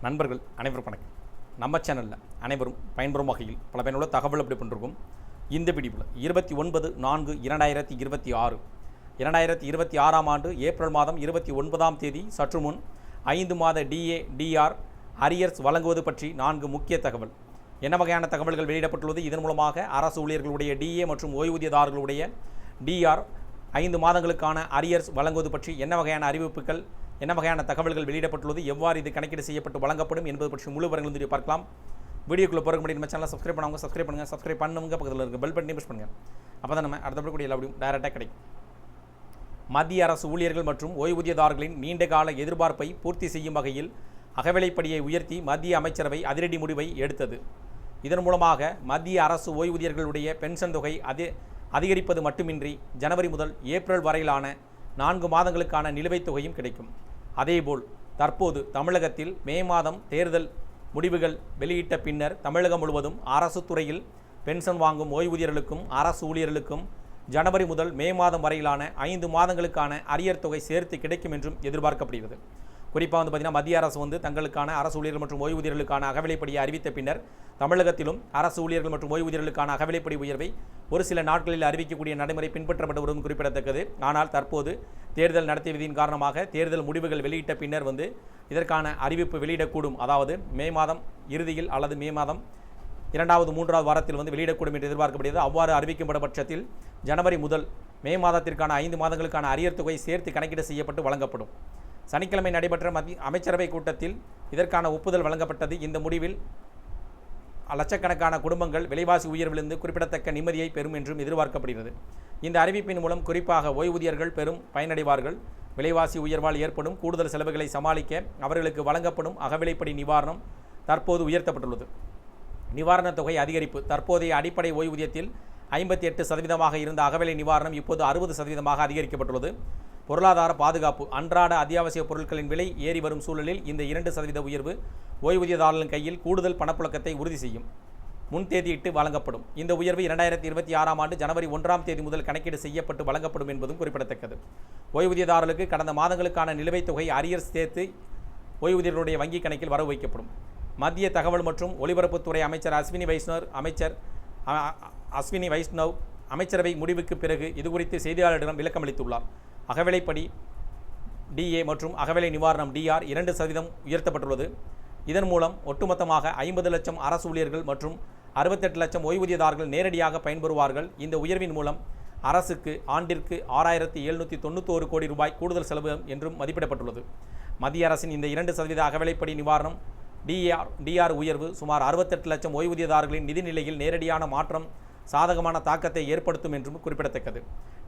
நண்பர்கள் அனைவரும் வணக்கம். நம்ம சேனலில் அனைவரும் பயன்பெறும் வகையில் பல பயனுள்ள தகவல் அப்படி பண்ணிருக்கோம். இந்த வீடியோவில் 29/4/2026 2026ஆம் ஆண்டு ஏப்ரல் மாதம் 29ஆம் தேதி சற்று முன் 5 மாத DA/DR அரியர்ஸ் வழங்குவது பற்றி 4 முக்கிய தகவல். என்ன வகையான தகவல்கள் வெளியிடப்பட்டுள்ளது? இதன் மூலமாக அரசு ஊழியர்களுடைய DA மற்றும் ஓய்வூதியதாரர்களுடைய DR 5 மாதங்களுக்கான அரியர்ஸ் வழங்குவது பற்றி என்ன வகையான அறிவிப்புகள், என்ன வகையான தகவல்கள் வெளியிடப்பட்டுள்ளது, எவ்வாறு இது கணக்கீடு செய்யப்பட்டு வழங்கப்படும் என்பது பற்றி முழு விவரங்கள் பார்க்கலாம். வீடியோக்குள்ளே போகிற முன்னாடி நம்ம சேனலை சப்ஸ்கிரைப் பண்ணாங்க, சப்ஸ்கிரைப் பண்ணுங்கள். சப்ஸ்கிரைப் பண்ணுங்க, பக்கத்தில் இருக்க பெல் பட்டனை ப்ரெஸ் பண்ணுங்கள். அப்போ தான் நம்ம அடுத்தபடி கூடிய எல்லா வீடியோ டைரெக்டாக கிடைக்கும். மத்திய அரசு ஊழியர்கள் மற்றும் ஓய்வூதியதாரர்களின் நீண்டகால எதிர்பார்ப்பை பூர்த்தி செய்யும் வகையில் அகவிலைப்படியை உயர்த்தி மத்திய அமைச்சரவை அதிரடி முடிவை எடுத்தது. இதன் மூலமாக மத்திய அரசு ஓய்வூதியர்களுடைய பென்ஷன் தொகை அதிகரிப்பது மட்டுமின்றி ஜனவரி முதல் ஏப்ரல் வரையிலான 4 மாதங்களுக்கான நிலுவைத் தொகையும் கிடைக்கும். அதேபோல் தற்போது தமிழகத்தில் மே மாதம் தேர்தல் முடிவுகள் வெளியிட்ட பின்னர் தமிழகம் முழுவதும் அரசு துறையில் பென்ஷன் வாங்கும் ஓய்வூதியர்களுக்கும் அரசு ஊழியர்களுக்கும் ஜனவரி முதல் மே மாதம் வரையிலான 5 மாதங்களுக்கான அரியர் தொகை சேர்த்து கிடைக்கும் என்றும் எதிர்பார்க்கப்படுகிறது. குறிப்பாக பார்த்திங்கன்னா மத்திய அரசு தங்களுக்கான அரசு ஊழியர்கள் மற்றும் ஓய்வூதியர்களுக்கான அகவிலைப்படியை அறிவித்த பின்னர் தமிழகத்திலும் அரசு ஊழியர்கள் மற்றும் ஓய்வூதியர்களுக்கான அகவிலைப்படி உயர்வை ஒரு சில நாட்களில் அறிவிக்கக்கூடிய நடைமுறை பின்பற்றப்பட்டு வருவதும் குறிப்பிடத்தக்கது. ஆனால் தற்போது தேர்தல் நடத்தியதின் காரணமாக தேர்தல் முடிவுகள் வெளியிட்ட பின்னர் இதற்கான அறிவிப்பு வெளியிடக்கூடும். அதாவது மே மாதம் இறுதியில் அல்லது மே மாதம் 2வது 3வது வாரத்தில் வெளியிடக்கூடும் என்று எதிர்பார்க்கப்படுகிறது. அவ்வாறு அறிவிக்கப்பட்ட பட்சத்தில் ஜனவரி முதல் மே மாதத்திற்கான 5 மாதங்களுக்கான அரியர் தொகை சேர்த்து கணக்கீடு செய்யப்பட்டு வழங்கப்படும். சனிக்கிழமை நடைபெற்ற அமைச்சரவை கூட்டத்தில் இதற்கான ஒப்புதல் வழங்கப்பட்டது. இந்த முடிவில் லட்சக்கணக்கான குடும்பங்கள் விலைவாசி உயர்விலிருந்து குறிப்பிடத்தக்க நிம்மதியை பெறும் என்றும் எதிர்பார்க்கப்படுகிறது. இந்த அறிவிப்பின் மூலம் குறிப்பாக ஓய்வூதியர்கள் பெரும் பயனடைவார்கள். விலைவாசி உயர்வால் ஏற்படும் கூடுதல் செலவுகளை சமாளிக்க அவர்களுக்கு வழங்கப்படும் அகவிலைப்படி நிவாரணம் தற்போது உயர்த்தப்பட்டுள்ளது. நிவாரணத் தொகை அதிகரிப்பு தற்போதைய அடிப்படை ஓய்வூதியத்தில் 58% இருந்த அகவிலை நிவாரணம் இப்போது 60% அதிகரிக்கப்பட்டுள்ளது. பொருளாதார பாதுகாப்பு அன்றாட அத்தியாவசிய பொருட்களின் விலை ஏறி வரும் சூழலில் இந்த 2% உயர்வு ஓய்வூதியதாரர்களின் கையில் கூடுதல் பணப்புழக்கத்தை உறுதி செய்யும். முன்தேதியிட்டு வழங்கப்படும். இந்த உயர்வு 2026ஆம் ஆண்டு ஜனவரி 1ஆம் தேதி முதல் கணக்கீடு செய்யப்பட்டு வழங்கப்படும் என்பதும் குறிப்பிடத்தக்கது. ஓய்வூதியதாரர்களுக்கு கடந்த மாதங்களுக்கான நிலுவைத் தொகை அரியர்ஸ் சேர்த்து ஓய்வூதியர்களுடைய வங்கிக் கணக்கில் வரவு வைக்கப்படும். மத்திய தகவல் மற்றும் ஒலிபரப்புத்துறை அமைச்சர் அஸ்வினி வைஷ்ணவ் அமைச்சரவை முடிவுக்கு பிறகு இதுகுறித்து செய்தியாளர்களிடம் விளக்கம் அளித்துள்ளார். அகவிலைப்படி DA மற்றும் அகவிலை நிவாரணம் DR 2% உயர்த்தப்பட்டுள்ளது. இதன் மூலம் ஒட்டுமொத்தமாக 50 லட்சம் அரசு ஊழியர்கள் மற்றும் 68 லட்சம் ஓய்வூதியதாரர்கள் நேரடியாக பயன்பெறுவார்கள். இந்த உயர்வின் மூலம் அரசுக்கு ஆண்டிற்கு 6,791 கோடி ரூபாய் கூடுதல் செலவு என்றும் மதிப்பிடப்பட்டுள்ளது. மத்திய அரசின் இந்த 2% அகவிலைப்படி நிவாரணம் DR உயர்வு சுமார் 68 லட்சம் ஓய்வூதியதாரர்களின் நிதிநிலையில் நேரடியான மாற்றம் சாதகமான தாக்கத்தை ஏற்படுத்தும் என்றும் குறிப்பிடத்தக்கது.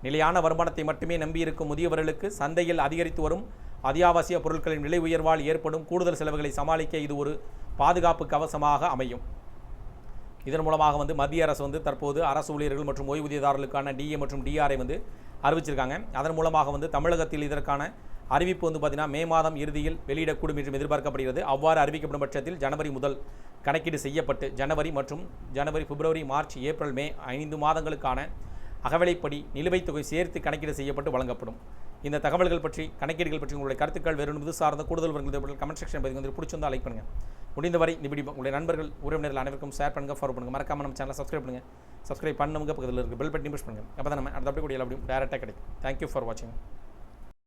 நிலையான வருமானத்தை மட்டுமே நம்பியிருக்கும் முதியவர்களுக்கு சந்தையில் அதிகரித்து வரும் அத்தியாவசிய பொருட்களின் விலை உயர்வால் ஏற்படும் கூடுதல் செலவுகளை சமாளிக்க இது ஒரு பாதுகாப்பு கவசமாக அமையும். இதன் மூலமாக மத்திய அரசு தற்போது அரசு ஊழியர்கள் மற்றும் ஓய்வூதியதாரர்களுக்கான DA மற்றும் DR அறிவிச்சிருக்காங்க. அதன் மூலமாக தமிழகத்தில் இதற்கான அறிவிப்பு பார்த்திங்கன்னா மே மாதம் இறுதியில் வெளியிடக்கூடும் என்றும் எதிர்பார்க்கப்படுகிறது. அவ்வாறு அறிவிக்கப்படும் பட்சத்தில் ஜனவரி முதல் கணக்கீடு செய்யப்பட்டு ஜனவரி, பிப்ரவரி, மார்ச், ஏப்ரல், மே 5 மாதங்களுக்கான அகவிலைப்படி நிலுவைத் தொகை சேர்த்து கணக்கீடு செய்யப்பட்டு வழங்கப்படும். இந்த தகவல்கள் பற்றி கணக்கீடுகள் பற்றி உங்களுடைய கருத்துக்கள் வேறு இது சார்ந்த கூடுதல் விவரங்கள் கமெண்ட் செக்ஷன் பிடிச்சிருந்தா லைக் பண்ணுங்கள். முடிந்தவரை இந்த வீடியோ உங்களுடைய நண்பர்கள் உறவினர்கள் அனைவருக்கும் ஷேர் பண்ணுங்கள், ஃபாலோ பண்ணுங்கள். மறக்காம நம்ம சேனலை சப்ஸ்கிரைப் பண்ணுங்கள். சப்ஸ்கிரைப் பண்ணுங்க, பக்கத்தில் இருக்க பெல் பட்டனை ப்ரெஸ் பண்ணுங்கள். அப்போ தான் நம்ம அடுத்த கூடிய எல்லா வீடியோ டைரெக்டாக கிடைக்கும். தேங்க்யூ ஃபார் வாட்சிங்.